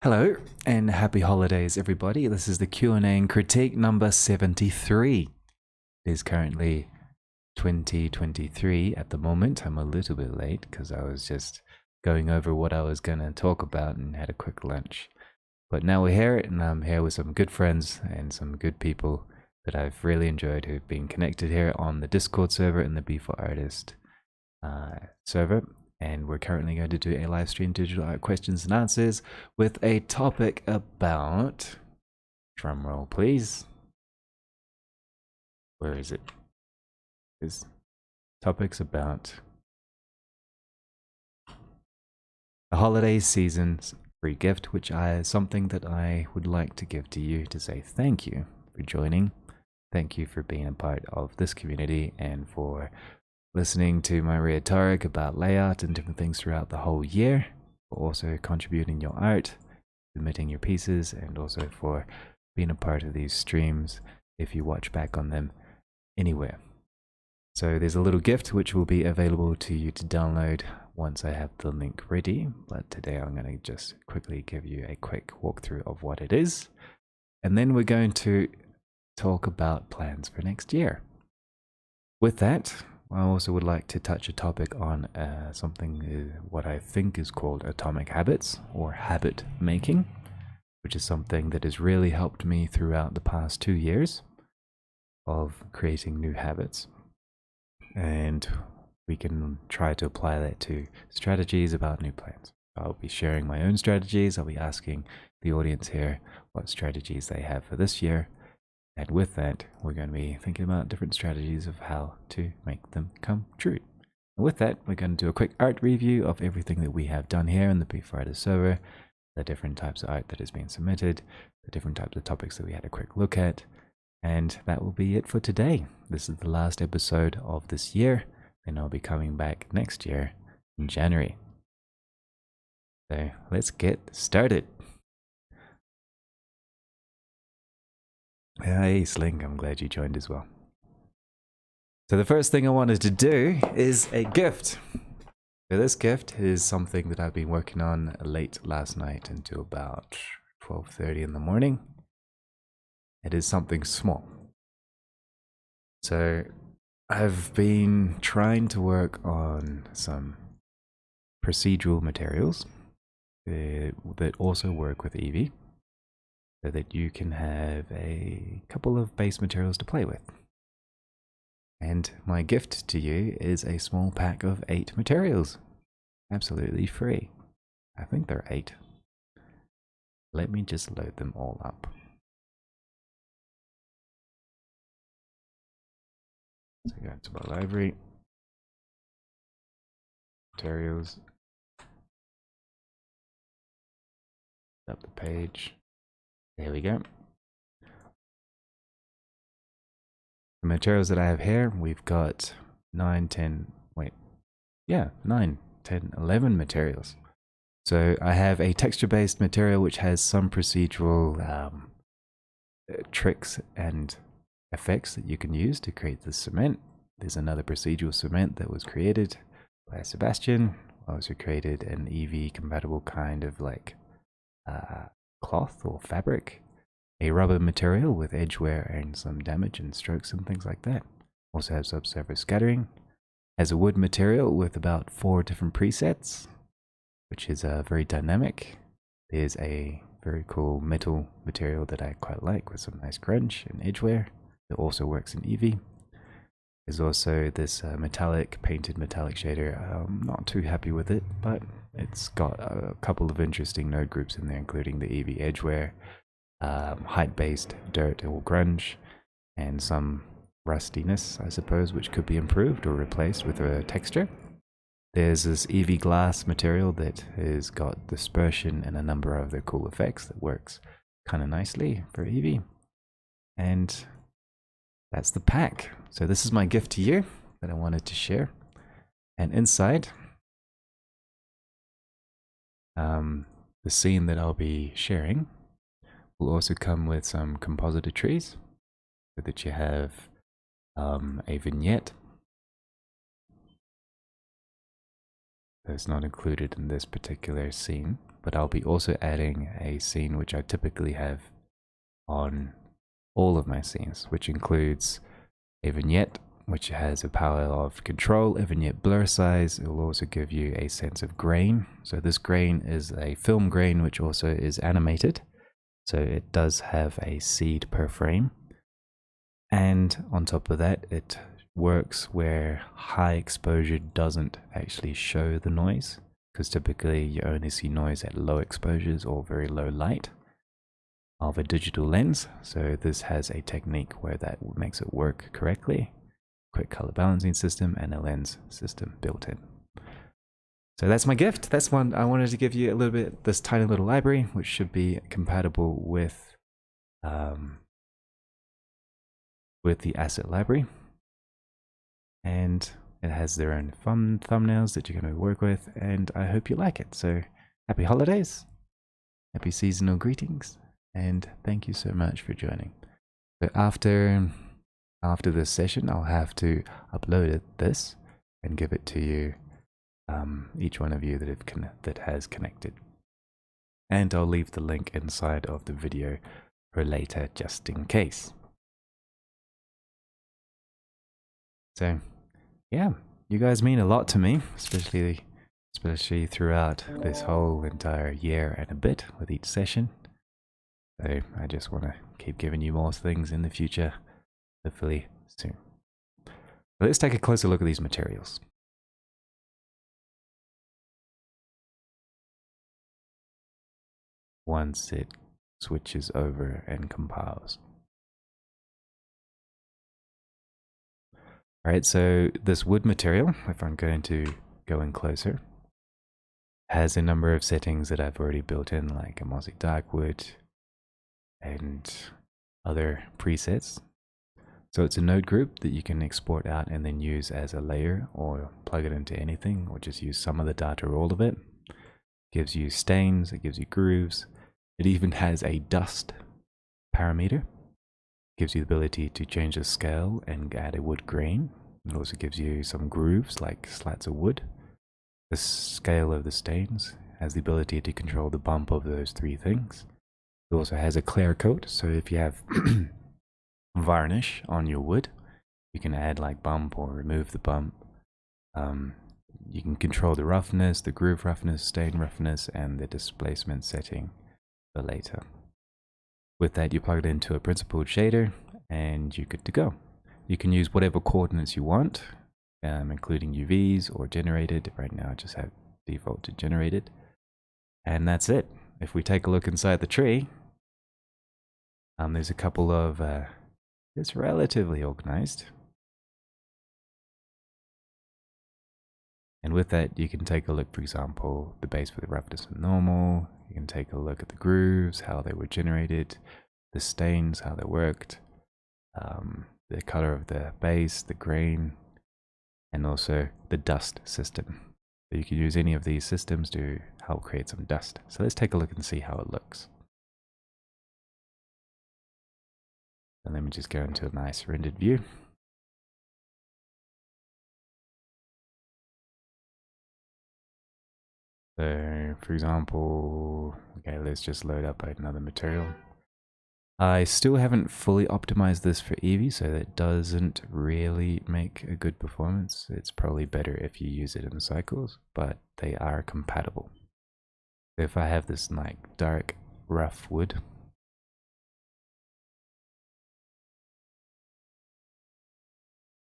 Hello and happy holidays, everybody. This is the Q&A&Critique number 73. It is currently 2023 at the moment. I'm a little bit late because I was just going over what I was going to talk about and had a quick lunch. But now we're here, and I'm here with some good friends and some good people that I've really enjoyed who've been connected here on the Discord server and the B4Artist server. And we're currently going to do a live stream digital art questions and answers with a topic about, drum roll please, where is it? This topic's about the holiday season's free gift, which is something that I would like to give to you to say thank you for joining. Thank you for being a part of this community and for listening to my rhetoric about layout and different things throughout the whole year, but also contributing your art, submitting your pieces, and also for being a part of these streams if you watch back on them anywhere. So there's a little gift which will be available to you to download once I have the link ready, but today I'm going to just quickly give you a quick walkthrough of what it is, and then we're going to talk about plans for next year. With that, I also would like to touch a topic on something what I think is called atomic habits or habit making, which is something that has really helped me throughout the past 2 years of creating new habits. And we can try to apply that to strategies about new plans. I'll be sharing my own strategies. I'll be asking the audience here what strategies they have for this year. And with that, we're going to be thinking about different strategies of how to make them come true. And with that, we're going to do a quick art review of everything that we have done here in the B4Artist server, the different types of art that has been submitted, the different types of topics that we had a quick look at. And that will be it for today. This is the last episode of this year, and I'll be coming back next year in January. So let's get started. Hey Slink, I'm glad you joined as well. So the first thing I wanted to do is a gift. So this gift is something that I've been working on late last night until about 12:30 in the morning. It is something small. So I've been trying to work on some procedural materials that also work with Eevee, so that you can have a couple of base materials to play with. And my gift to you is a small pack of 8 materials, absolutely free. I think they're 8. Let me just load them all up. So go to my library, materials, up the page. There we go. The materials that I have here, we've got 9, 10, 11 materials. So I have a texture-based material which has some procedural tricks and effects that you can use to create the cement. There's another procedural cement that was created by Sebastian. I also created an Eevee compatible kind of like cloth or fabric, a rubber material with edge wear and some damage and strokes and things like that. Also has subsurface scattering. Has a wood material with about 4 different presets, which is very dynamic. There's a very cool metal material that I quite like with some nice crunch and edge wear that also works in Eevee. There's also this painted metallic shader. I'm not too happy with it, but it's got a couple of interesting node groups in there, including the Eevee edgeware, height-based dirt or grunge, and some rustiness, I suppose, which could be improved or replaced with a texture. There's this Eevee glass material that has got dispersion and a number of other cool effects that works kind of nicely for Eevee. And that's the pack. So this is my gift to you that I wanted to share. And inside, the scene that I'll be sharing will also come with some compositor trees, so that you have a vignette that's not included in this particular scene, but I'll be also adding a scene which I typically have on all of my scenes, which includes a vignette, which has a power of control, a vignette blur size. It will also give you a sense of grain. So this grain is a film grain, which also is animated. So it does have a seed per frame. And on top of that, it works where high exposure doesn't actually show the noise, because typically you only see noise at low exposures or very low light of a digital lens. So this has a technique where that makes it work correctly. Quick color balancing system and a lens system built in. So that's my gift. That's one I wanted to give you a little bit, this tiny little library, which should be compatible with the asset library. And it has their own fun thumbnails that you're going to work with, and I hope you like it. So happy holidays, happy seasonal greetings, and thank you so much for joining. So after this session, I'll have to upload this and give it to you, each one of you that has connected. And I'll leave the link inside of the video for later, just in case. So yeah, you guys mean a lot to me, especially throughout this whole entire year and a bit with each session. So I just want to keep giving you more things in the future, hopefully soon. But let's take a closer look at these materials. Once it switches over and compiles. Alright, so this wood material, if I'm going to go in closer, has a number of settings that I've already built in, like a Mosaic dark wood and other presets. So it's a node group that you can export out and then use as a layer, or plug it into anything, or just use some of the data or all of it. It gives you stains, it gives you grooves. It even has a dust parameter. Gives you the ability to change the scale and add a wood grain. It also gives you some grooves like slats of wood. The scale of the stains has the ability to control the bump of those three things. It also has a clear coat, so if you have varnish on your wood, you can add like bump or remove the bump. You can control the roughness, the groove roughness, stain roughness, and the displacement setting for later. With that, you plug it into a principled shader and you're good to go. You can use whatever coordinates you want, including UVs or generated. Right now I just have default to generated. And that's it. If we take a look inside the tree, there's a couple of, it's relatively organized. And with that, you can take a look, for example, the base for the roughness and normal. You can take a look at the grooves, how they were generated, the stains, how they worked, the color of the base, the grain, and also the dust system. So you can use any of these systems to help create some dust. So let's take a look and see how it looks. And let me just go into a nice rendered view. So, for example, okay, let's just load up another material. I still haven't fully optimized this for Eevee, so that doesn't really make a good performance. It's probably better if you use it in cycles, but they are compatible. If I have this like dark, rough wood,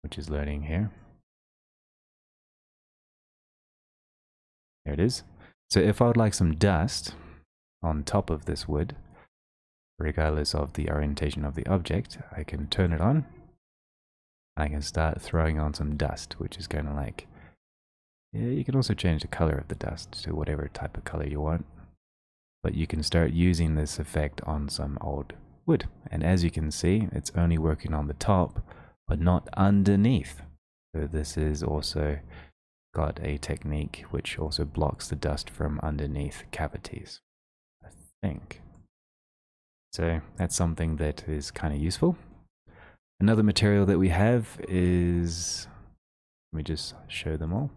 which is loading here. There it is. So if I would like some dust on top of this wood, regardless of the orientation of the object, I can turn it on. I can start throwing on some dust, which is kind of like, yeah, you can also change the color of the dust to whatever type of color you want. But you can start using this effect on some old wood. And as you can see, it's only working on the top, but not underneath. So this is also got a technique which also blocks the dust from underneath cavities, I think. So that's something that is kind of useful. Another material that we have is, let me just show them all.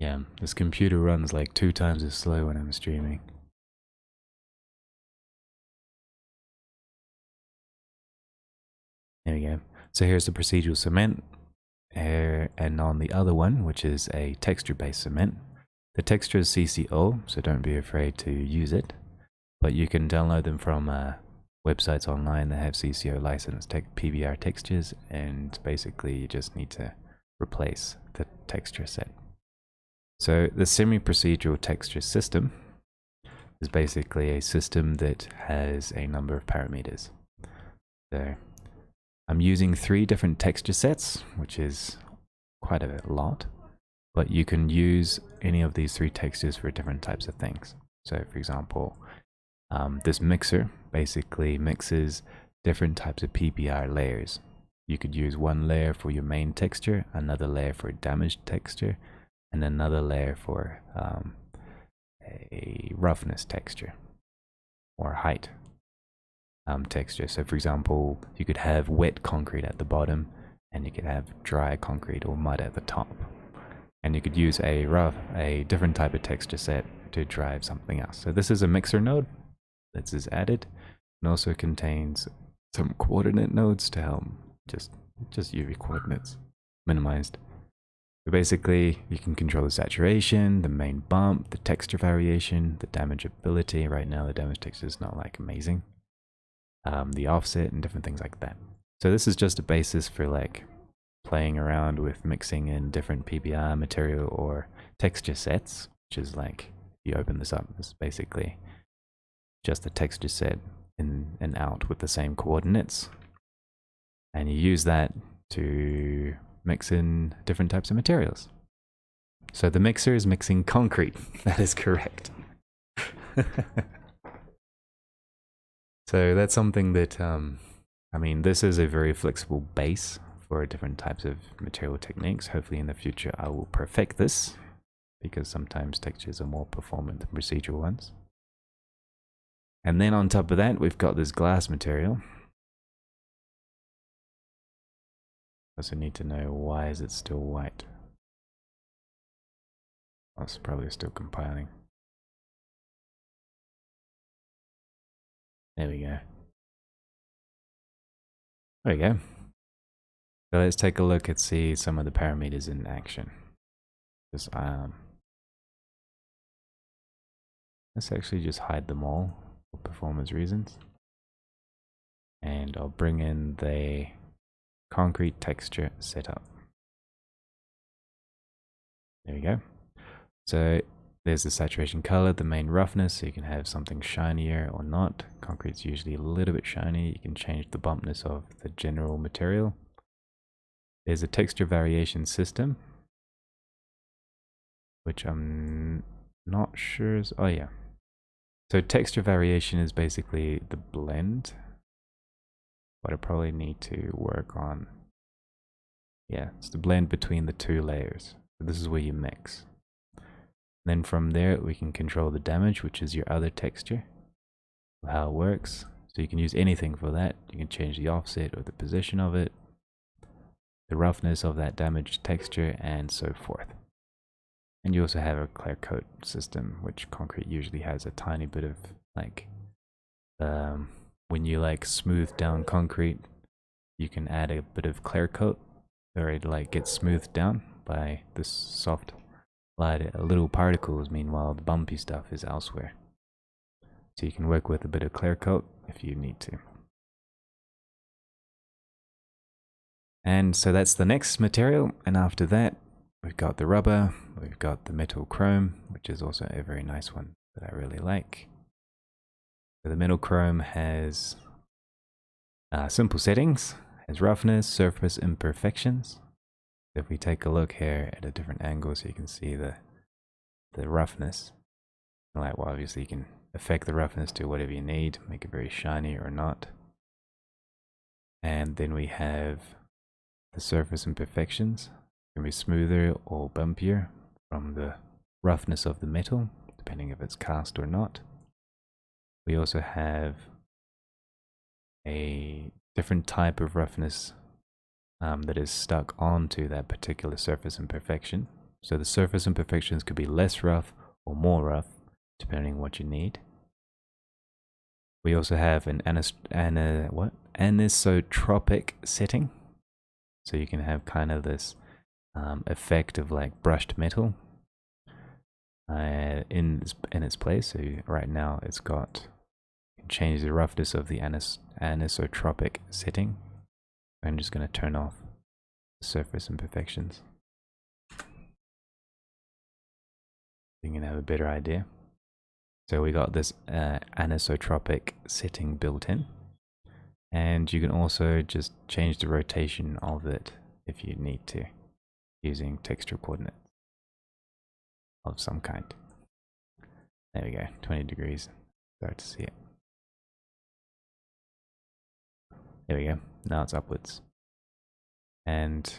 Yeah, this computer runs like 2 times as slow when I'm streaming. There we go. So here's the procedural cement. And on the other one, which is a texture-based cement, the texture is CCO, so don't be afraid to use it. But you can download them from websites online that have CCO licensed PBR textures, and basically you just need to replace the texture set. So the semi-procedural texture system is basically a system that has a number of parameters. So I'm using 3 different texture sets, which is quite a lot, but you can use any of these 3 textures for different types of things. So for example, this mixer basically mixes different types of PBR layers. You could use one layer for your main texture, another layer for damaged texture, and another layer for a roughness texture or height texture. So for example, you could have wet concrete at the bottom, and you could have dry concrete or mud at the top. And you could use a different type of texture set to drive something else. So this is a mixer node that is added, and also contains some coordinate nodes to help just UV coordinates minimized. So basically, you can control the saturation, the main bump, the texture variation, the damageability. Right now, the damage texture is not like amazing. The offset and different things like that. So this is just a basis for like playing around with mixing in different PBR material or texture sets, which is like, you open this up, it's basically just a texture set in and out with the same coordinates. And you use that to mix in different types of materials. So the mixer is mixing concrete. That is correct. So that's something that, I mean, this is a very flexible base for different types of material techniques. Hopefully in the future I will perfect this, because sometimes textures are more performant than procedural ones. And then on top of that, we've got this glass material. Also need to know, why is it still white? Oh, it's probably still compiling. There we go. There we go. So let's take a look and see some of the parameters in action. Just, let's actually just hide them all for performance reasons. And I'll bring in the concrete texture setup. There we go. So there's the saturation color, the main roughness, so you can have something shinier or not. Concrete's usually a little bit shiny. You can change the bumpness of the general material. There's a texture variation system, which I'm not sure is, oh yeah. So texture variation is basically the blend. What I probably need to work on, yeah, it's the blend between the 2 layers. So this is where you mix. Then from there, we can control the damage, which is your other texture, how it works. So you can use anything for that. You can change the offset or the position of it, the roughness of that damaged texture, and so forth. And you also have a clear coat system, which concrete usually has a tiny bit of like, when you like smooth down concrete, you can add a bit of clear coat, or it like gets smoothed down by this soft light little particles. Meanwhile, the bumpy stuff is elsewhere. So you can work with a bit of clear coat if you need to. And so that's the next material. And after that, we've got the rubber, we've got the metal chrome, which is also a very nice one that I really like. So the metal chrome has simple settings, has roughness, surface imperfections. If we take a look here at a different angle, so you can see the roughness. Like, well, obviously you can affect the roughness to whatever you need, make it very shiny or not. And then we have the surface imperfections. It can be smoother or bumpier from the roughness of the metal, depending if it's cast or not. We also have a different type of roughness that is stuck onto that particular surface imperfection. So the surface imperfections could be less rough or more rough, depending on what you need. We also have an anisotropic setting. So you can have kind of this effect of like brushed metal in its place. So right now it's got, you can change the roughness of the anisotropic setting. I'm just going to turn off the surface imperfections. You can have a better idea. So we got this anisotropic setting built in. And you can also just change the rotation of it if you need to, using texture coordinates of some kind. There we go, 20 degrees. Start to see it. There we go, now it's upwards. And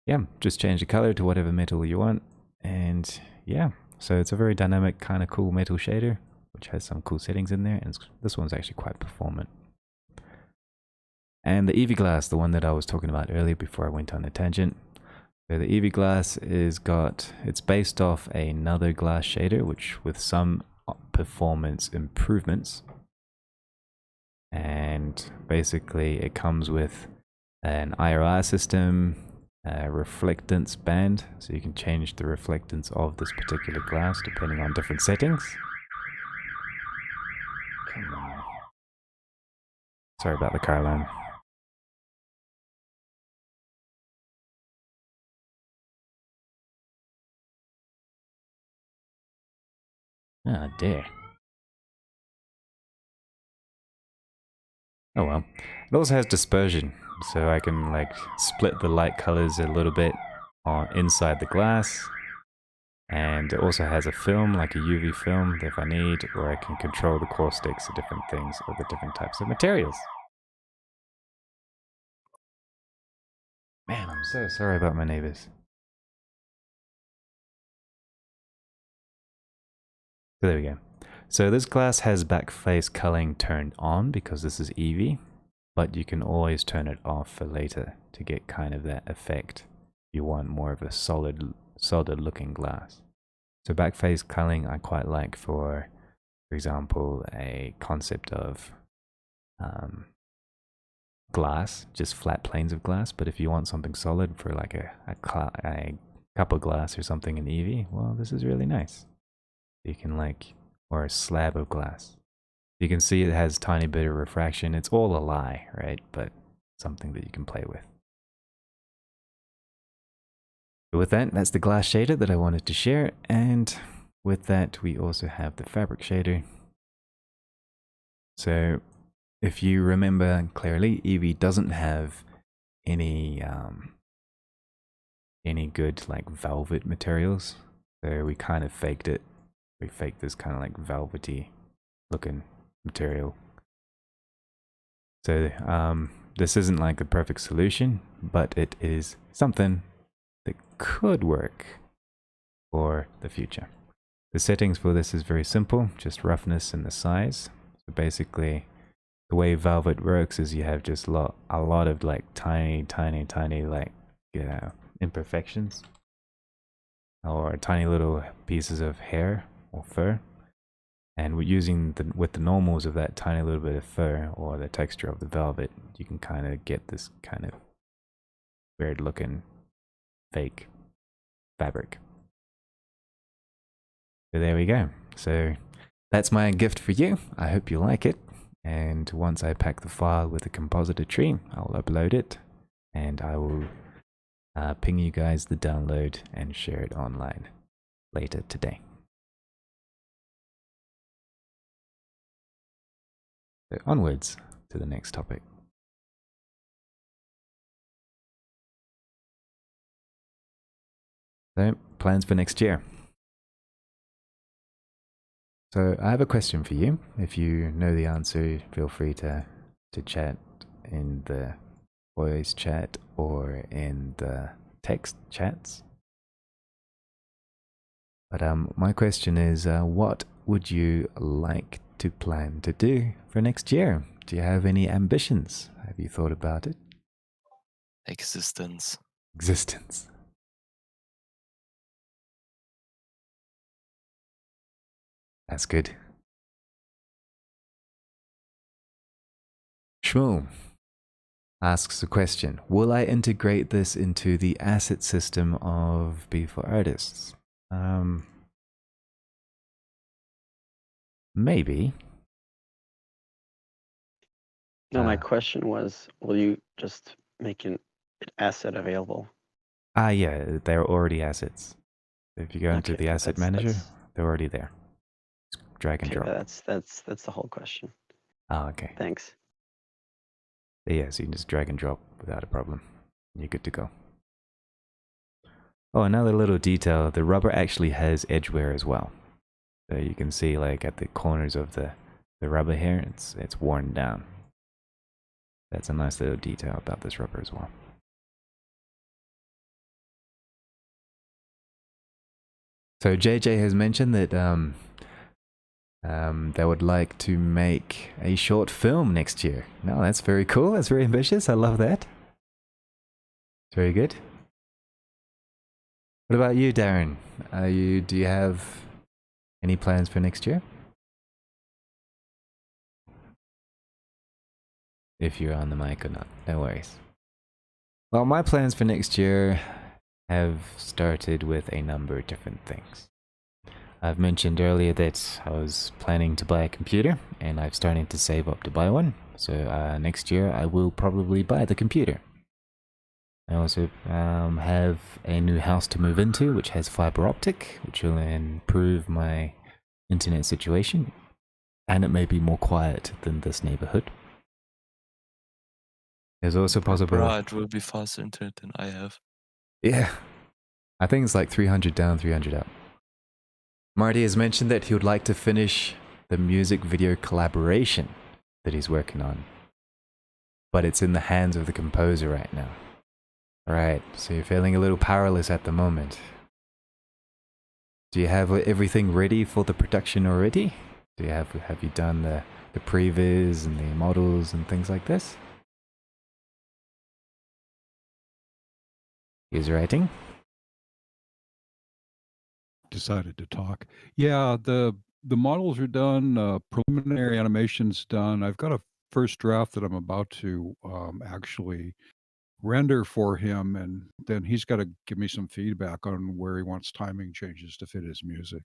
yeah, just change the color to whatever metal you want. And yeah, so it's a very dynamic, kind of cool metal shader, which has some cool settings in there. And this one's actually quite performant. And the Eevee glass, the one that I was talking about earlier before I went on a tangent. So the Eevee glass it's based off another glass shader, which with some performance improvements. And basically it comes with an IRR system, a reflectance band, so you can change the reflectance of this particular glass depending on different settings. Come on. Sorry about the car alarm. Oh dear. Oh well. It also has dispersion, so I can like split the light colors a little bit inside the glass. And it also has a film, like a UV film, if I need, or I can control the caustics of different things, or the different types of materials. Man, I'm so sorry about my neighbors. So there we go. So this glass has back face culling turned on because this is Eevee, but you can always turn it off for later to get kind of that effect. You want more of a solid looking glass. So back face culling I quite like for example, a concept of glass, just flat planes of glass. But if you want something solid for like a cup of glass or something in Eevee, well, this is really nice. You can like, or a slab of glass. You can see it has tiny bit of refraction. It's all a lie, right? But something that you can play with. But with that, that's the glass shader that I wanted to share. And with that, we also have the fabric shader. So if you remember clearly, Eevee doesn't have any good like velvet materials. So we kind of faked it. We faked this kind of like velvety looking material. So this isn't like the perfect solution, but it is something that could work for the future. The settings for this is very simple, just roughness and the size. So basically, the way velvet works is you have just a lot of like tiny like imperfections or tiny little pieces of hair or fur, and we're using with the normals of that tiny little bit of fur or the texture of the velvet, you can kind of get this kind of weird looking fake fabric. So there we go. So that's my gift for you. I hope you like it. And once I pack the file with the compositor tree, I'll upload it and I will ping you guys the download and share it online later today. So onwards to the next topic. So plans for next year. So I have a question for you. If you know the answer, feel free to chat in the voice chat or in the text chats. But my question is, what would you like to plan to do for next year? Do you have any ambitions? Have you thought about it? Existence. Existence. That's good. Shmuel asks a question. Will I integrate this into the asset system of B4Artists? Maybe. No, my question was, will you just make an asset available? Yeah, they're already assets. If you go into the asset manager, they're already there. Just drag and drop. That's the whole question. Oh, okay. Thanks. Yeah, so you can just drag and drop without a problem. You're good to go. Oh, another little detail. The rubber actually has edge wear as well. So you can see like at the corners of the rubber here, it's worn down. That's a nice little detail about this rubber as well. So JJ has mentioned that they would like to make a short film next year. No, that's very cool. That's very ambitious. I love that. Very good. What about you, Darren? Do you have any plans for next year? If you're on the mic or not, no worries. Well, my plans for next year have started with a number of different things. I've mentioned earlier that I was planning to buy a computer, and I'm starting to save up to buy one. So next year I will probably buy the computer. I also have a new house to move into, which has fiber optic, which will improve my internet situation, and it may be more quiet than this neighborhood. There's also possible. It will be faster internet than I have. Yeah, I think it's like 300 down, 300 up. Marty has mentioned that he would like to finish the music video collaboration that he's working on, but it's in the hands of the composer right now. Alright, so you're feeling a little powerless at the moment. Do you have everything ready for the production already? Have you done the previs and the models and things like this? He's writing. Decided to talk. Yeah, the models are done. Preliminary animation's done. I've got a first draft that I'm about to actually render for him, and then he's got to give me some feedback on where he wants timing changes to fit his music.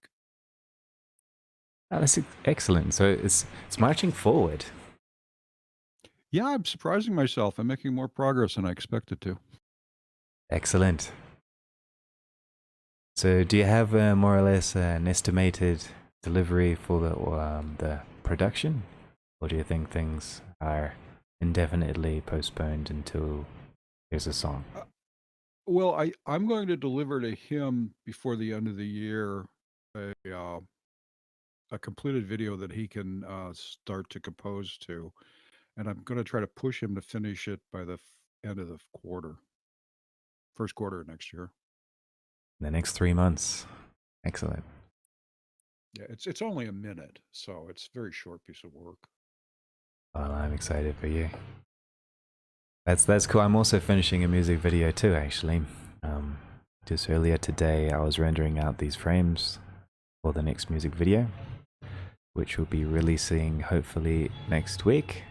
Oh, that's excellent. So it's marching forward. Yeah, I'm surprising myself. I'm making more progress than I expected to. Excellent. So do you have more or less an estimated delivery for the production? Or do you think things are indefinitely postponed until there's a song? Well, I'm going to deliver to him before the end of the year a completed video that he can start to compose to. And I'm going to try to push him to finish it by the end of the first quarter of next year. The next 3 months. Excellent. Yeah, it's only a minute, so it's a very short piece of work. Well, I'm excited for you. That's cool. I'm also finishing a music video too, actually. Just earlier today, I was rendering out these frames for the next music video, which will be releasing hopefully next week.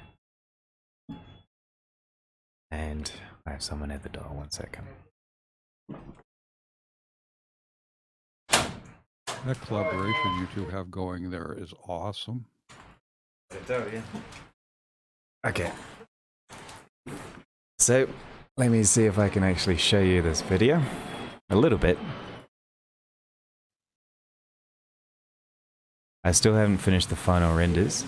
And I have someone at the door. 1 second. That collaboration you two have going there is awesome. Okay. So, let me see if I can actually show you this video a little bit. I still haven't finished the final renders.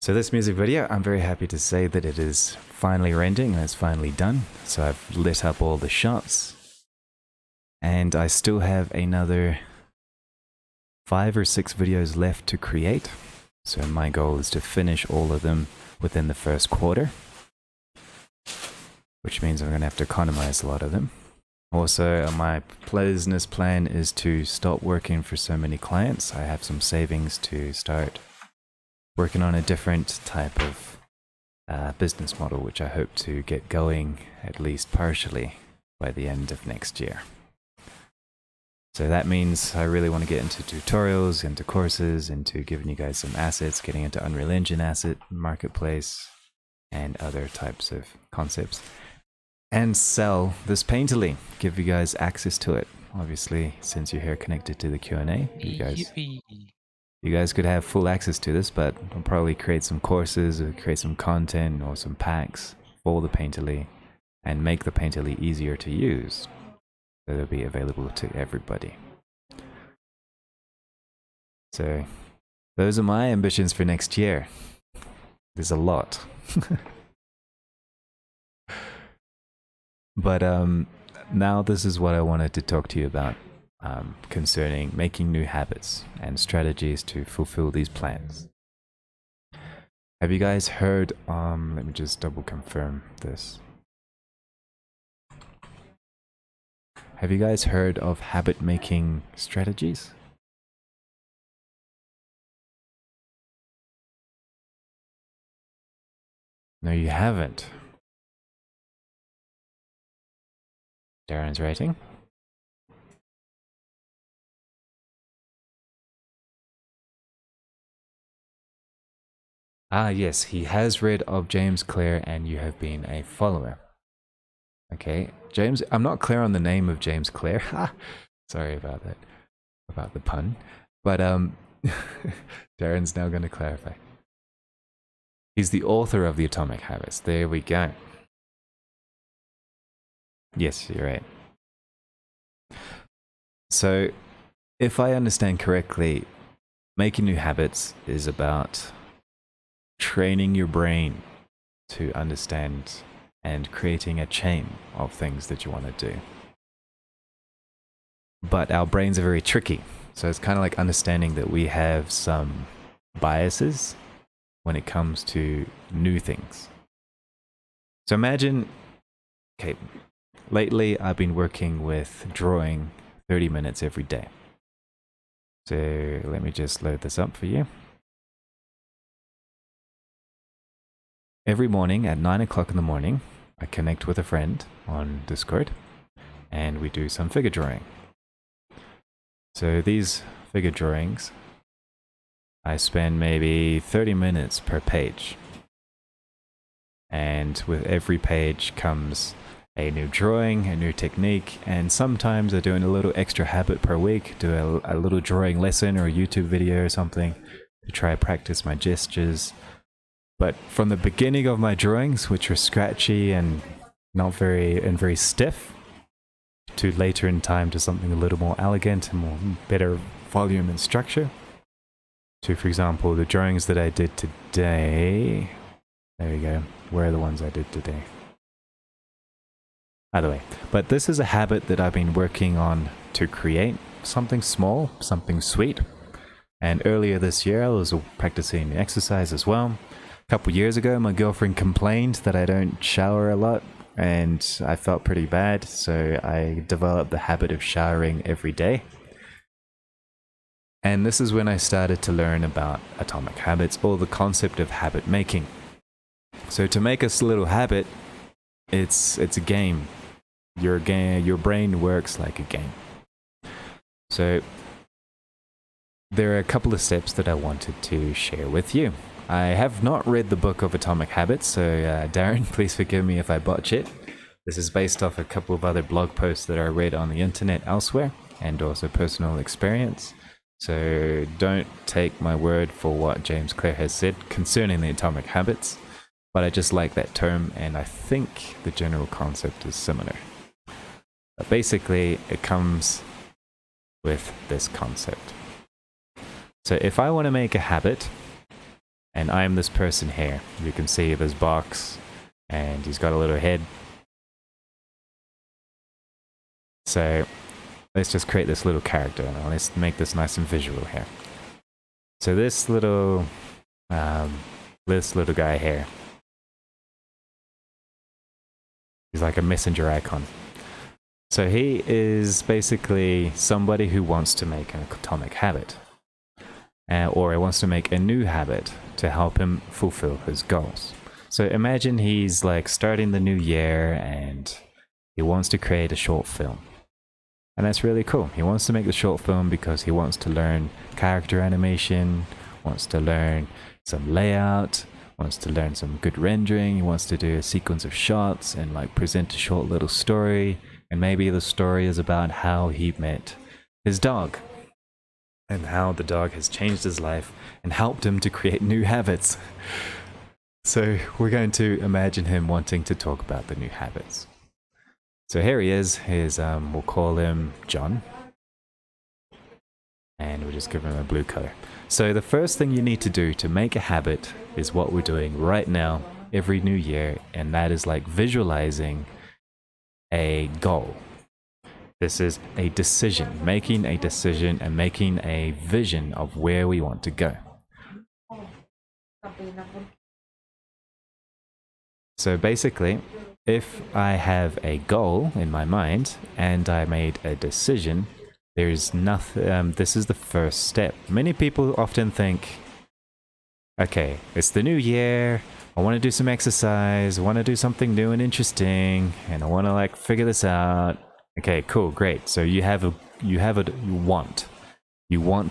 So this music video, I'm very happy to say that it is finally rendering and it's finally done. So I've lit up all the shots. And I still have another 5 or 6 videos left to create. So my goal is to finish all of them within the first quarter, which means I'm going to have to economize a lot of them. Also, my business plan is to stop working for so many clients. I have some savings to start working on a different type of business model, which I hope to get going at least partially by the end of next year. So that means I really want to get into tutorials, into courses, into giving you guys some assets, getting into Unreal Engine asset marketplace and other types of concepts, and sell this Painterly, give you guys access to it. Obviously, since you're here connected to the Q&A, you guys could have full access to this, but I'll probably create some courses or create some content or some packs for the Painterly and make the Painterly easier to use. So it'll be available to everybody. So those are my ambitions for next year. There's a lot. But now this is what I wanted to talk to you about concerning making new habits and strategies to fulfill these plans. Have you guys heard, let me just double confirm this. Have you guys heard of habit making strategies? No, you haven't. Darren's writing. Ah, yes, he has read of James Clear and you have been a follower. Okay, James, I'm not clear on the name of James Clear. Sorry about that, about the pun. But Darren's now going to clarify. He's the author of the Atomic Habits. There we go. Yes, you're right. So, if I understand correctly, making new habits is about training your brain to understand and creating a chain of things that you want to do. But our brains are very tricky. So it's kind of like understanding that we have some biases when it comes to new things. So imagine, okay, lately I've been working with drawing 30 minutes every day. So let me just load this up for you. Every morning at 9 o'clock in the morning, I connect with a friend on Discord and we do some figure drawing. So these figure drawings, I spend maybe 30 minutes per page. And with every page comes a new drawing, a new technique, and sometimes I'm doing a little extra habit per week, do a little drawing lesson or a YouTube video or something to try to practice my gestures. But from the beginning of my drawings, which were scratchy and not very stiff, to later in time to something a little more elegant and more better volume and structure, to, for example, the drawings that I did today. There we go. Where are the ones I did today? Either way, but this is a habit that I've been working on to create something small, something sweet. And earlier this year, I was practicing exercise as well. A couple years ago, my girlfriend complained that I don't shower a lot, and I felt pretty bad, so I developed the habit of showering every day. And this is when I started to learn about atomic habits, or the concept of habit making. So to make a little habit, it's a game. Your brain works like a game. So there are a couple of steps that I wanted to share with you. I have not read the book of Atomic Habits, so Darren, please forgive me if I botch it. This is based off a couple of other blog posts that I read on the internet elsewhere, and also personal experience. So don't take my word for what James Clear has said concerning the Atomic Habits, but I just like that term, and I think the general concept is similar. But basically, it comes with this concept. So if I want to make a habit, and I'm this person here, you can see this box, and he's got a little head. So let's just create this little character. Now let's make this nice and visual here. So this little guy here, he's like a messenger icon. So he is basically somebody who wants to make an atomic habit. Or he wants to make a new habit to help him fulfill his goals. So imagine he's like starting the new year and he wants to create a short film. And that's really cool. He wants to make the short film because he wants to learn character animation, wants to learn some layout, wants to learn some good rendering. He wants to do a sequence of shots and like present a short little story. And maybe the story is about how he met his dog and how the dog has changed his life and helped him to create new habits. So we're going to imagine him wanting to talk about the new habits. So here he is. We'll call him John. And we'll just give him a blue color. So the first thing you need to do to make a habit is what we're doing right now, every new year, and that is like visualizing a goal. This is a decision, making a decision and making a vision of where we want to go. So basically, if I have a goal in my mind and I made a decision, there's nothing, this is the first step. Many people often think, okay, it's the new year, I want to do some exercise, I want to do something new and interesting, and I want to like figure this out. Okay, cool, great. So you want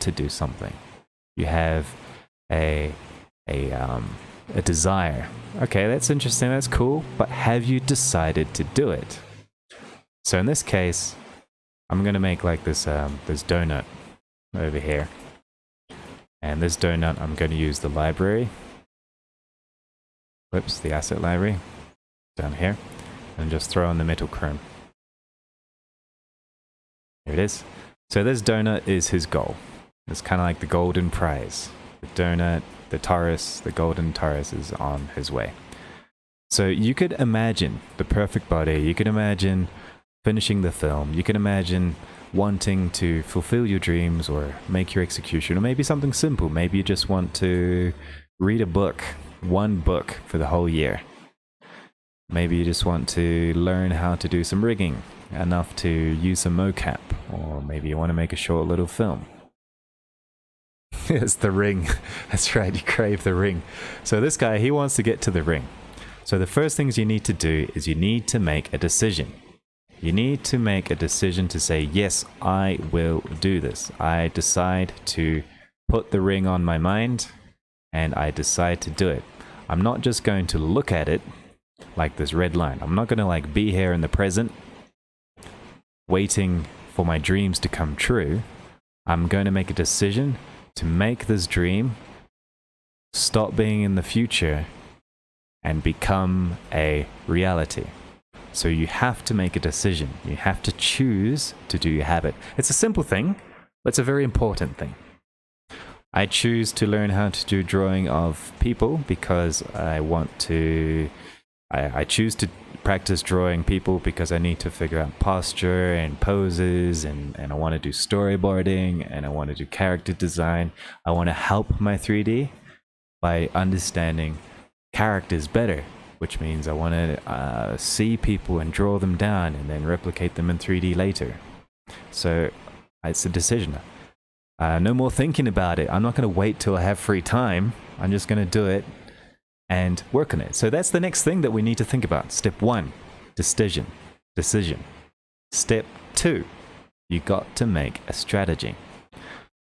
to do something. You have a desire. Okay, that's interesting, that's cool, but have you decided to do it? So in this case, I'm gonna make like this donut over here. And this donut, I'm gonna use the library. Whoops, the asset library down here. And just throw in the metal chrome. Here it is. So this donut is his goal. It's kind of like the golden prize. The donut, the Taurus, the golden Taurus is on his way. So you could imagine the perfect body. You could imagine finishing the film. You can imagine wanting to fulfill your dreams or make your execution, or maybe something simple. Maybe you just want to read a book, one book for the whole year. Maybe you just want to learn how to do some rigging, enough to use some mocap, or maybe you want to make a short little film. It's the ring. That's right, you crave the ring. So this guy, he wants to get to the ring. So the first things you need to do is you need to make a decision. You need to make a decision to say, yes, I will do this. I decide to put the ring on my mind and I decide to do it. I'm not just going to look at it like this red line. I'm not going to like be here in the present waiting for my dreams to come true. I'm going to make a decision to make this dream stop being in the future and become a reality. So you have to make a decision. You have to choose to do your habit. It's a simple thing, but it's a very important thing. I choose to learn how to do drawing of people because I want to... I choose to practice drawing people because I need to figure out posture and poses, and I want to do storyboarding, and I want to do character design. I want to help my 3D by understanding characters better, which means I want to see people and draw them down and then replicate them in 3D later. So it's a decision. No more thinking about it. I'm not going to wait till I have free time. I'm just going to do it and work on it. So that's the next thing that we need to think about. Step 1, decision. Step 2, you got to make a strategy.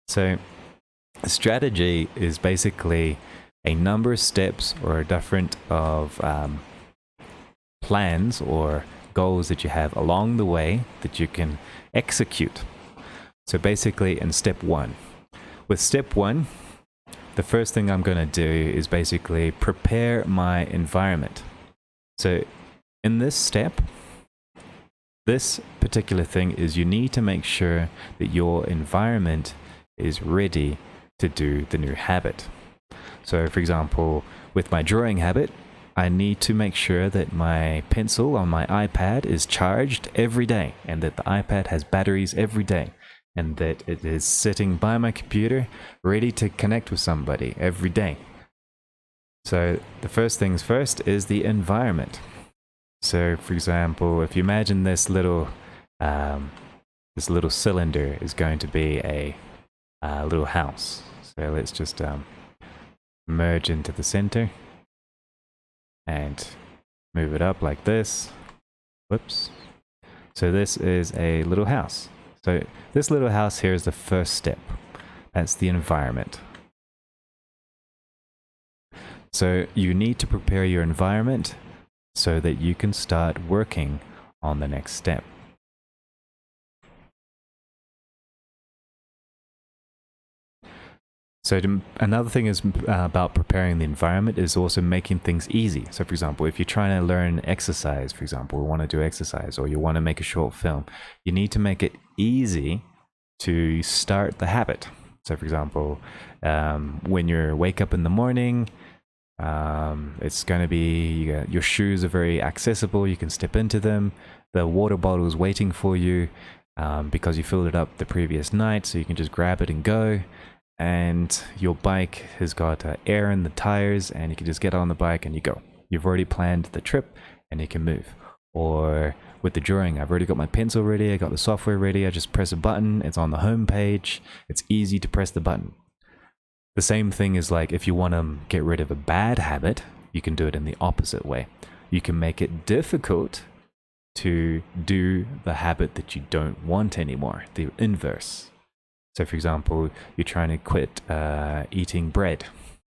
So a strategy is basically a number of steps or a different of plans or goals that you have along the way that you can execute. So basically in step 1, with step 1, the first thing I'm going to do is basically prepare my environment. So in this step, this particular thing is you need to make sure that your environment is ready to do the new habit. So for example, with my drawing habit, I need to make sure that my pencil on my iPad is charged every day and that the iPad has batteries every day, and that it is sitting by my computer ready to connect with somebody every day. So the first things first is the environment. So for example, if you imagine this little cylinder is going to be a little house. So let's just merge into the center. and move it up like this. Whoops. So this is a little house. So this little house here is the first step. That's the environment. So you need to prepare your environment so that you can start working on the next step. So another thing is about preparing the environment is also making things easy. So for example, if you're trying to learn exercise, for example, want to do exercise, or you want to make a short film, you need to make it easy to start the habit. So for example, when you wake up in the morning, it's going to be, your shoes are very accessible. You can step into them. The water bottle is waiting for you because you filled it up the previous night, so you can just grab it and go. And your bike has got air in the tires, and you can just get on the bike and you go. You've already planned the trip and you can move. Or with the drawing, I've already got my pencil ready, I got the software ready, I just press a button, it's on the home page, it's easy to press the button. The same thing is like if you want to get rid of a bad habit, you can do it in the opposite way. You can make it difficult to do the habit that you don't want anymore, the inverse. So for example, you're trying to quit eating bread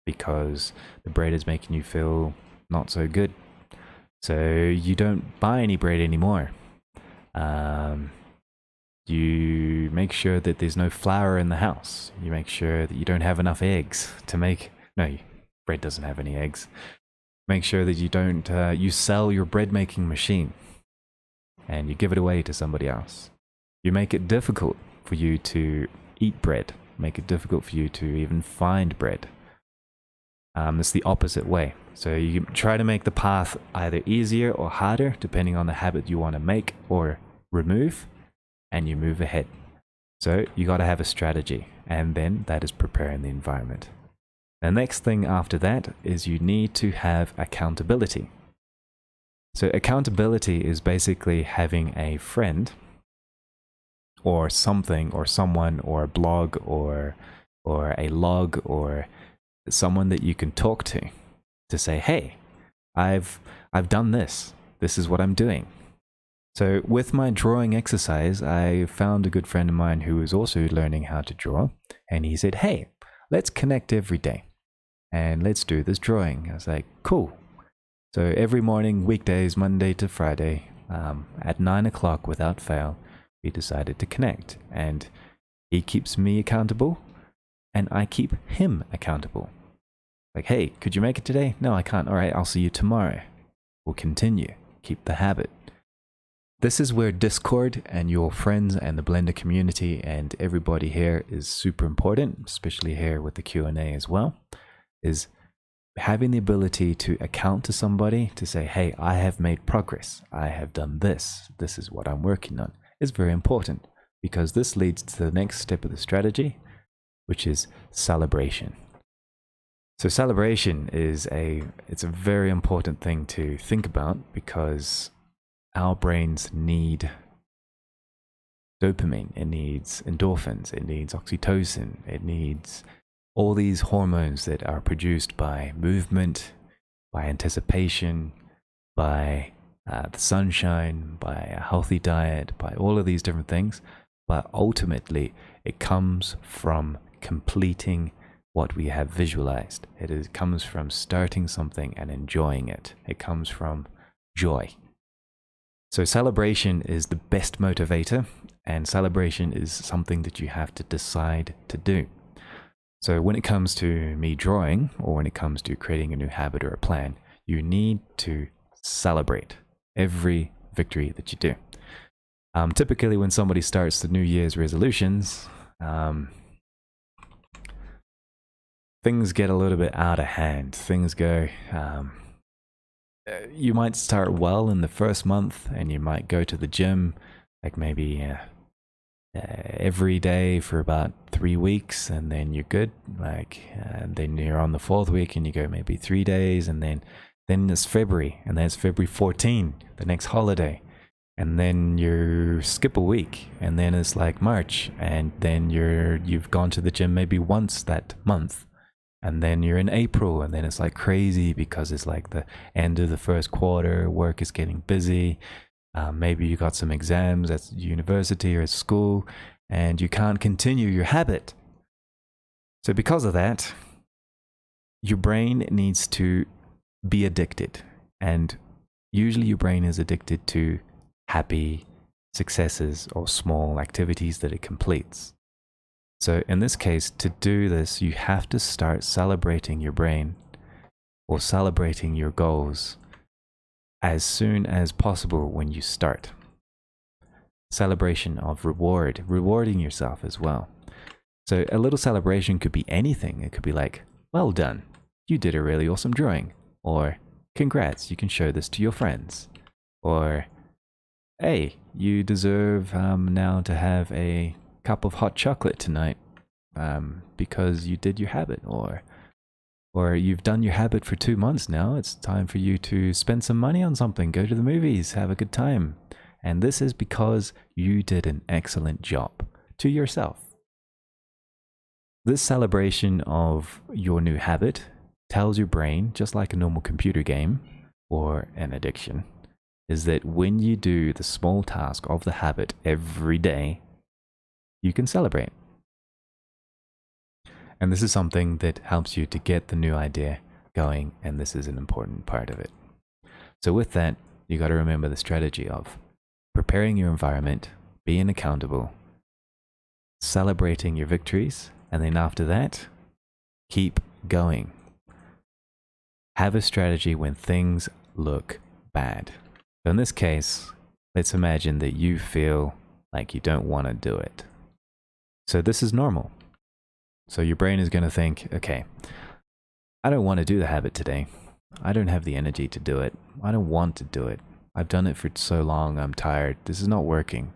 because the bread is making you feel not so good. So you don't buy any bread anymore. You make sure that there's no flour in the house. You make sure that you don't have enough eggs to make... No, bread doesn't have any eggs. Make sure that you don't... you sell your bread making machine and you give it away to somebody else. You make it difficult for you to eat bread, make it difficult for you to even find bread. It's the opposite way. So you try to make the path either easier or harder, depending on the habit you want to make or remove, and you move ahead. So you got to have a strategy, and then that is preparing the environment. The next thing after that is you need to have accountability. So accountability is basically having a friend or something or someone or a blog or a log or someone that you can talk to say, hey, I've done this. This is what I'm doing. So with my drawing exercise, I found a good friend of mine who was also learning how to draw, and he said, hey, let's connect every day and let's do this drawing. I was like, cool. So every morning, weekdays, Monday to Friday, at 9 o'clock without fail, we decided to connect, and he keeps me accountable and I keep him accountable. Like, hey, could you make it today? No, I can't. All right, I'll see you tomorrow. We'll continue. Keep the habit. This is where Discord and your friends and the Blender community and everybody here is super important, especially here with the Q&A as well, is having the ability to account to somebody to say, hey, I have made progress. I have done this. This is what I'm working on. Is very important because this leads to the next step of the strategy, which is celebration. So celebration is it's a very important thing to think about because our brains need dopamine, it needs endorphins, it needs oxytocin, it needs all these hormones that are produced by movement, by anticipation, by the sunshine, by a healthy diet, by all of these different things. But ultimately, it comes from completing what we have visualized. It comes from starting something and enjoying it. It comes from joy. So celebration is the best motivator, and celebration is something that you have to decide to do. So when it comes to me drawing, or when it comes to creating a new habit or a plan, you need to celebrate every victory that you do. Typically when somebody starts the New Year's resolutions, things get a little bit out of hand. Things go, you might start well in the first month and you might go to the gym like maybe every day for about 3 weeks, and then you're good. And then you're on the 4th week and you go maybe 3 days, and then it's February, and then it's February 14, the next holiday. And then you skip a week, and then it's like March, and then you've gone to the gym maybe once that month. And then you're in April, and then it's like crazy because it's like the end of the first quarter, work is getting busy. Maybe you got some exams at university or at school, and you can't continue your habit. So because of that, your brain needs to be addicted. And usually your brain is addicted to happy successes or small activities that it completes. So in this case, to do this, you have to start celebrating your brain or celebrating your goals as soon as possible when you start. Celebration of rewarding yourself as well. So a little celebration could be anything. It could be like, well done, you did a really awesome drawing. Or congrats, you can show this to your friends. Or hey, you deserve now to have a cup of hot chocolate tonight because you did your habit. Or you've done your habit for 2 months now. It's time for you to spend some money on something, go to the movies, have a good time. And this is because you did an excellent job to yourself. This celebration of your new habit tells your brain, just like a normal computer game or an addiction, is that when you do the small task of the habit every day, you can celebrate. And this is something that helps you to get the new idea going, and this is an important part of it. So with that, you got to remember the strategy of preparing your environment, being accountable, celebrating your victories, and then after that, keep going. Have a strategy when things look bad. So in this case, let's imagine that you feel like you don't want to do it. So this is normal. So your brain is going to think, okay, I don't want to do the habit today. I don't have the energy to do it. I don't want to do it. I've done it for so long. I'm tired. This is not working.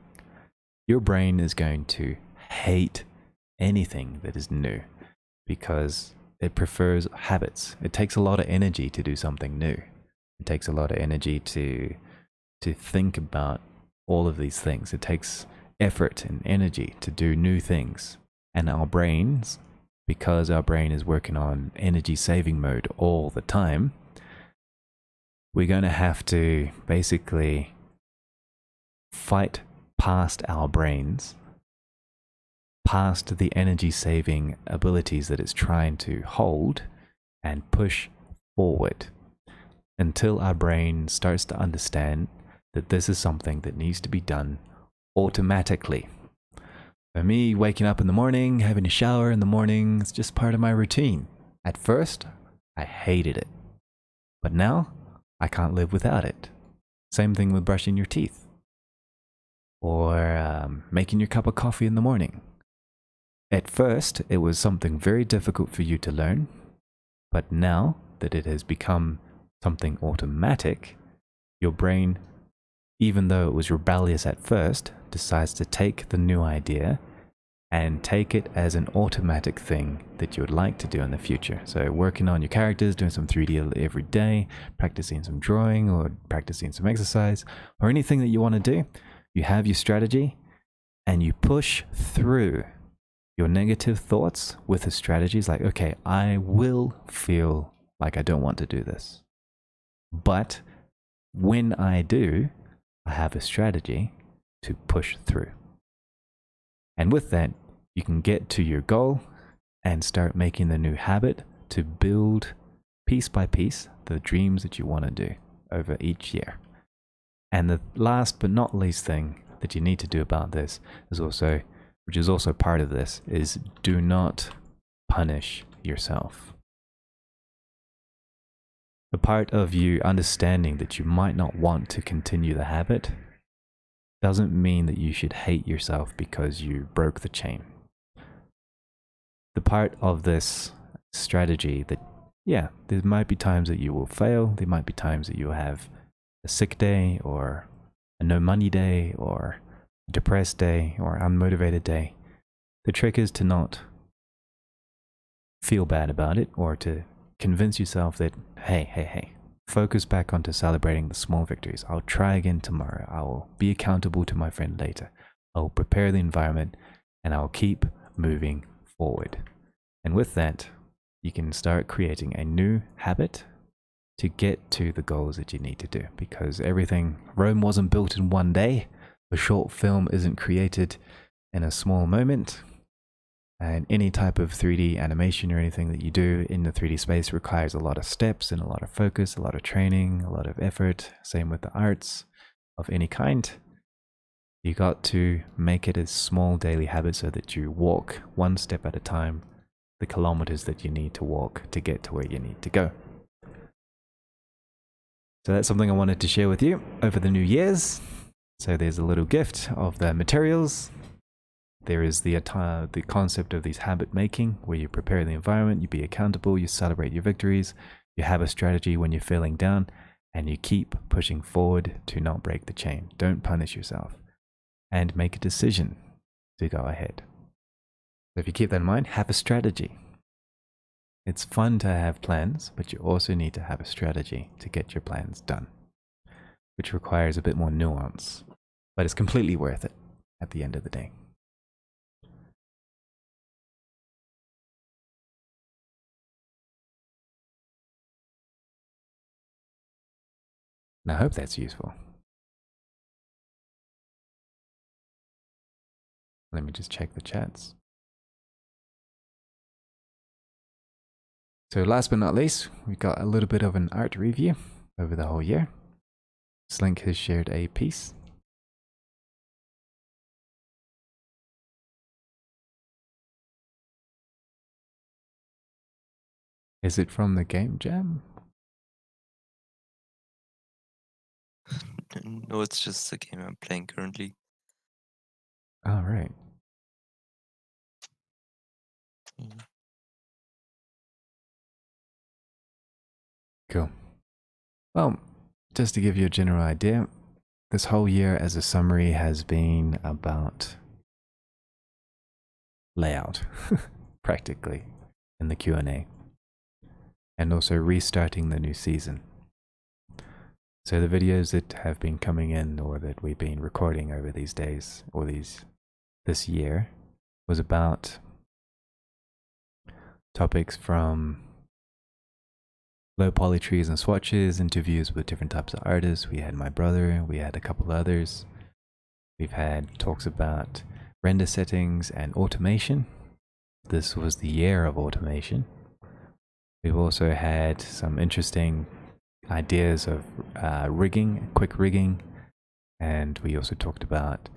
Your brain is going to hate anything that is new because it prefers habits. It takes a lot of energy to do something new. It takes a lot of energy to think about all of these things. It takes effort and energy to do new things. And our brains, because our brain is working on energy saving mode all the time, we're going to have to basically fight past our brains, past the energy saving abilities that it's trying to hold, and push forward until our brain starts to understand that this is something that needs to be done automatically. For me, waking up in the morning, having a shower in the morning, it's just part of my routine. At first, I hated it. But now, I can't live without it. Same thing with brushing your teeth. Or making your cup of coffee in the morning. At first, it was something very difficult for you to learn. But now that it has become something automatic, your brain, even though it was rebellious at first, decides to take the new idea and take it as an automatic thing that you would like to do in the future. So working on your characters, doing some 3D every day, practicing some drawing or practicing some exercise, or anything that you want to do, you have your strategy and you push through your negative thoughts with the strategies like, okay, I will feel like I don't want to do this. But when I do, I have a strategy to push through. And with that, you can get to your goal and start making the new habit to build piece by piece the dreams that you want to do over each year. And the last but not least thing that you need to do about this is also, which is also part of this, is do not punish yourself. The part of you understanding that you might not want to continue the habit doesn't mean that you should hate yourself because you broke the chain. The part of this strategy that, yeah, there might be times that you will fail, there might be times that you'll have a sick day or a no money day or a depressed day or unmotivated day. The trick is to not feel bad about it or to convince yourself that, hey, focus back onto celebrating the small victories. I'll try again tomorrow. I will be accountable to my friend later. I'll prepare the environment and I'll keep moving forward. And with that, you can start creating a new habit to get to the goals that you need to do. Because Rome wasn't built in one day. A short film isn't created in a small moment. And any type of 3D animation or anything that you do in the 3D space requires a lot of steps and a lot of focus, a lot of training, a lot of effort. Same with the arts of any kind. You got to make it a small daily habit so that you walk one step at a time, the kilometers that you need to walk to get to where you need to go. So that's something I wanted to share with you over the New Year's. So there's a little gift of the materials. There is the concept of these habit making, where you prepare the environment, you be accountable, you celebrate your victories, you have a strategy when you're feeling down, and you keep pushing forward to not break the chain. Don't punish yourself, and make a decision to go ahead. So if you keep that in mind, have a strategy. It's fun to have plans, but you also need to have a strategy to get your plans done, which requires a bit more nuance, but it's completely worth it at the end of the day. And I hope that's useful. Let me just check the chats. So last but not least, we got a little bit of an art review over the whole year. Slink has shared a piece. Is it from the game jam? No, it's just the game I'm playing currently. All right. Cool. Well, just to give you a general idea, this whole year as a summary has been about layout, practically, in the Q&A, and also restarting the new season. So the videos that have been coming in, or that we've been recording over these days, or this year, was about topics from low poly trees and swatches, interviews with different types of artists. We had my brother, we had a couple others. We've had talks about render settings and automation. This was the year of automation. We've also had some interesting ideas of rigging, quick rigging, and we also talked about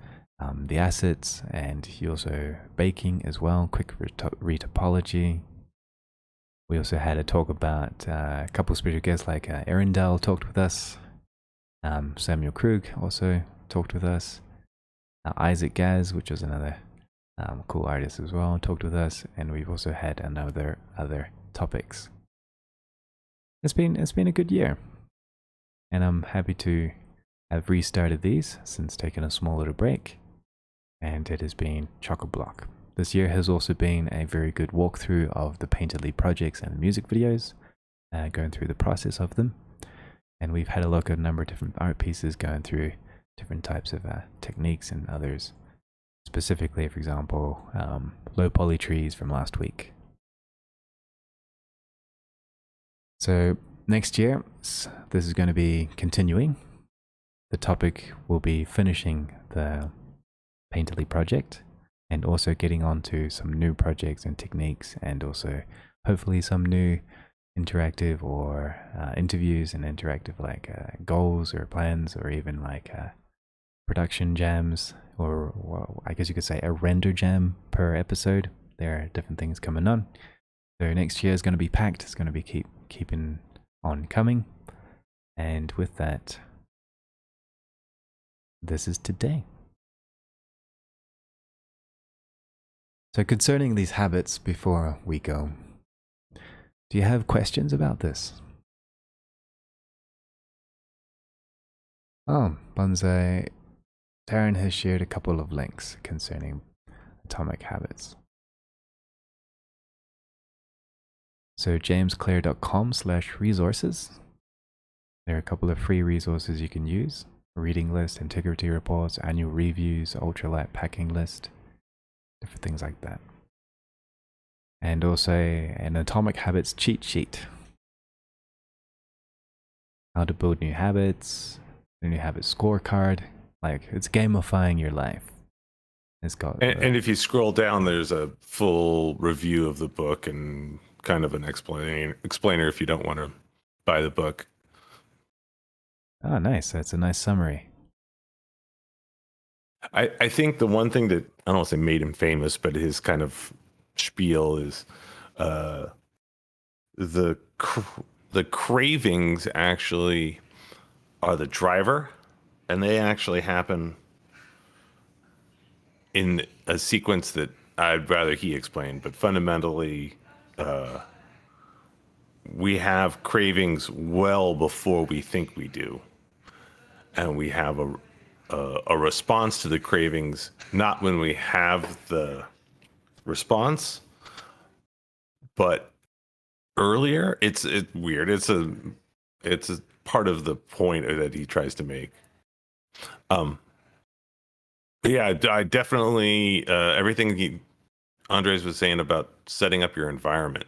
the assets, and also baking as well, quick retopology. We also had a talk about a couple of special guests, like Arendelle talked with us. Samuel Krug also talked with us. Isaac Gaz, which was another cool artist as well, talked with us. And we've also had other topics. It's been a good year. And I'm happy to have restarted these since taking a small little break. And it has been chock-a-block. This year has also been a very good walkthrough of the Painterly projects and music videos, going through the process of them. And we've had a look at a number of different art pieces, going through different types of techniques and others. Specifically, for example, low poly trees from last week. So next year, this is going to be continuing. The topic will be finishing the Painterly project, and also getting on to some new projects and techniques, and also hopefully some new interactive or interviews and interactive like goals or plans, or even like production jams, or well, I guess you could say a render jam per episode. There are different things coming on. So next year is going to be packed. It's going to be keeping on coming. And with that, this is today. So concerning these habits, before we go, do you have questions about this? Oh, Bonsai, Taryn has shared a couple of links concerning atomic habits. So jamesclair.com/resources. There are a couple of free resources you can use: a reading list, integrity reports, annual reviews, ultralight packing list, different things like that. and also an Atomic Habits cheat sheet. How to build new habits, a new habit scorecard. Like, it's gamifying your life. It's got And if you scroll down, there's a full review of the book and kind of an explainer if you don't want to buy the book. Oh, nice. That's a nice summary. I think the one thing that, I don't want to say made him famous, but his kind of spiel is the cravings actually are the driver, and they actually happen in a sequence that I'd rather he explain. But fundamentally, we have cravings well before we think we do, and we have a response to the cravings not when we have the response, but earlier. It's weird. It's a part of the point that he tries to make. Yeah, I definitely everything Andres was saying about setting up your environment.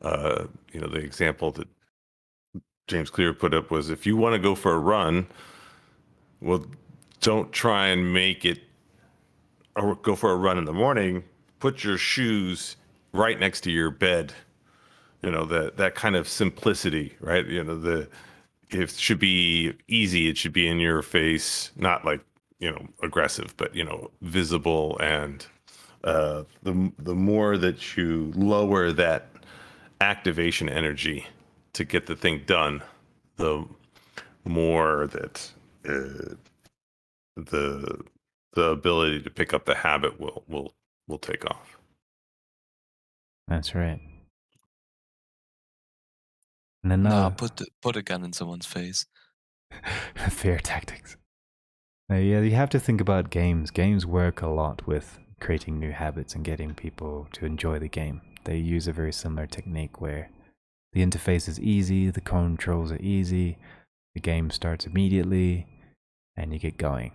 The example that James Clear put up was, if you want to go for a run, well, don't try and make it or go for a run in the morning. Put your shoes right next to your bed. That kind of simplicity, right? It should be easy. It should be in your face, not like, aggressive, but, visible. And the more that you lower that activation energy to get the thing done, the more that the ability to pick up the habit will take off. That's right. And then No, put a gun in someone's face. fear tactics. Yeah, you have to think about games. Games work a lot with creating new habits and getting people to enjoy the game. They use a very similar technique where the interface is easy, the controls are easy, the game starts immediately, and you get going.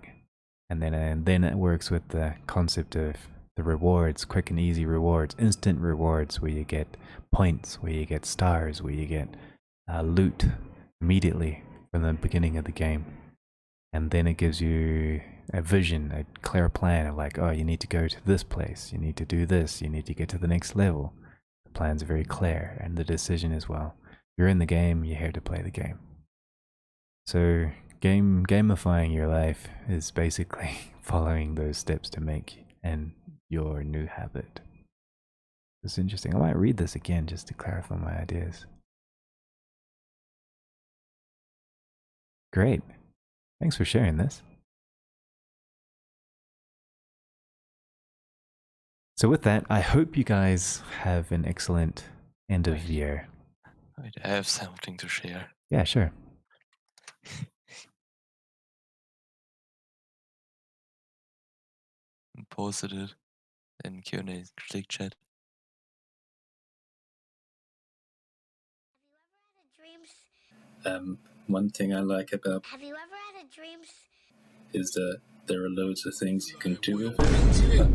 And then it works with the concept of the rewards, quick and easy rewards, instant rewards, where you get points, where you get stars, where you get loot immediately from the beginning of the game. And then it gives you a vision, a clear plan of like, oh, you need to go to this place, you need to do this, you need to get to the next level. The plan's very clear, and the decision as well. You're in the game, you're here to play the game. So gamifying your life is basically following those steps to make your new habit. It's interesting. I might read this again just to clarify my ideas. Great. Thanks for sharing this. So with that, I hope you guys have an excellent end of year. Wait, I have something to share. Yeah, sure. And posted it in Q&A&Critique chat. One thing I like about Have you ever had a dream? is that there are loads of things you can do with it.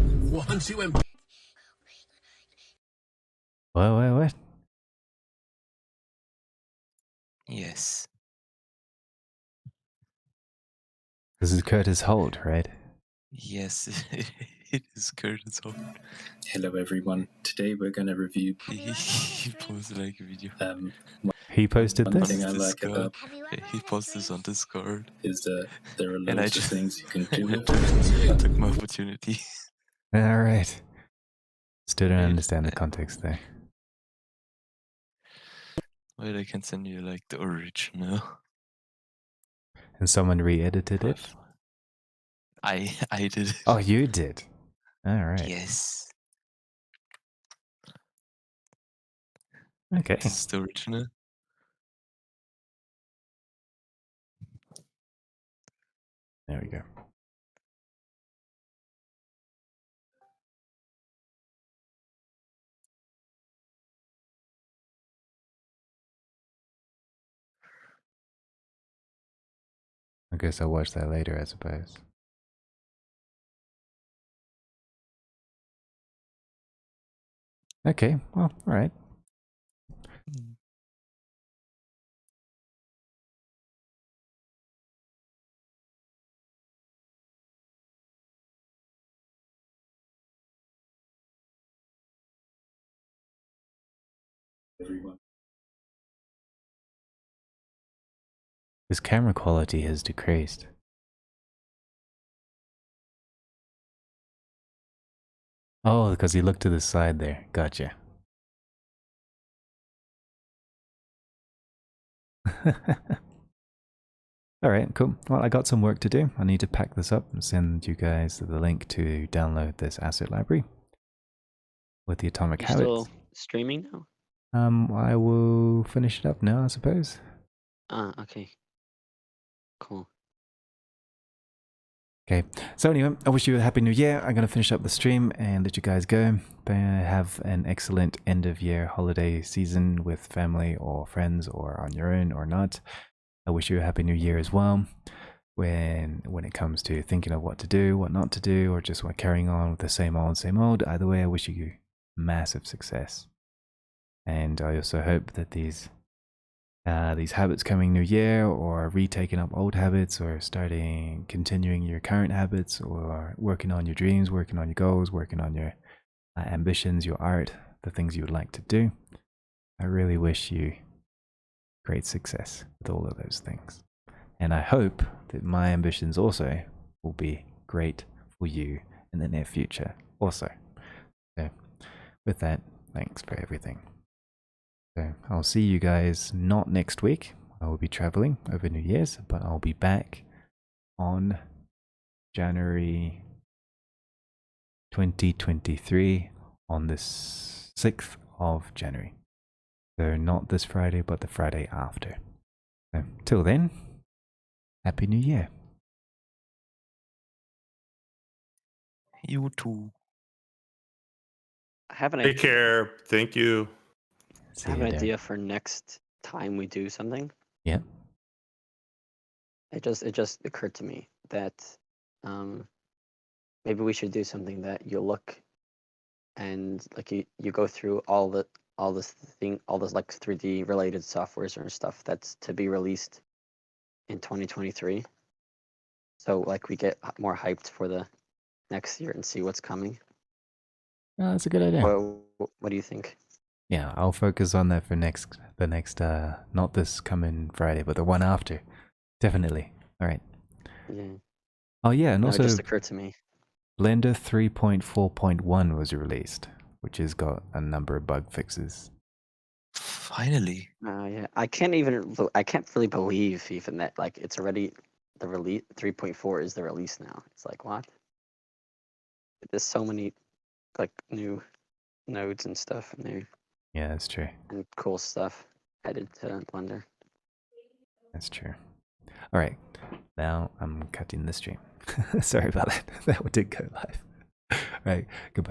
What? Yes. This is Curtis Holt, right? Yes, it is Curtis Holt. Hello everyone. Today we're gonna review. He posted like a video. He posted One this? thing I like Discord. about He posted this on Discord. is that there are And I loads of just things you can do I with it. took my opportunity. All right. Still don't Wait, understand the context there. Wait, I can send you like the original. And someone re-edited it? I did it. Oh, you did? All right. Yes. Okay. This is the original. There we go. I guess I'll watch that later, I suppose. Okay, well, all right. Mm. His camera quality has decreased. Oh, because he looked to the side there. Gotcha. All right, cool. Well, I got some work to do. I need to pack this up and send you guys the link to download this asset library with the atomic You habits. still streaming now? I will finish it up now, I suppose. Okay. Cool. Okay, so anyway, I wish you a happy new year. I'm going to finish up the stream and let you guys go. Have an excellent end of year holiday season with family or friends or on your own or not. I wish you a happy new year as well. When it comes to thinking of what to do, what not to do, or just carrying on with the same old, either way, I wish you massive success. And I also hope that these habits coming new year, or retaking up old habits, or continuing your current habits, or working on your dreams, working on your goals, working on your ambitions, your art, the things you would like to do. I really wish you great success with all of those things. And I hope that my ambitions also will be great for you in the near future also. So with that, thanks for everything. So I'll see you guys not next week. I will be traveling over New Year's, but I'll be back on January 2023 on the 6th of January. So not this Friday, but the Friday after. So till then, Happy New Year. You too. I have an Take care. Thank you. See I have you an there. idea for next time we do something. Yeah. It just occurred to me that maybe we should do something that you look and like you go through all this like 3D related softwares and stuff that's to be released in 2023. So like we get more hyped for the next year and see what's coming. That's a good idea. What do you think? Yeah, I'll focus on that for the next not this coming Friday, but the one after. Definitely. All right. Yeah. Oh yeah, and No, also it just occurred to me. Blender 3.4.1 was released, which has got a number of bug fixes. Finally. Yeah, I can't really believe even that like it's already the release. 3.4 is the release now. It's like what? There's so many like new nodes and stuff in there Yeah, that's true. and cool stuff added to Blender. That's true. All right. Now I'm cutting the stream. Sorry about that. That did go live. All right. Goodbye.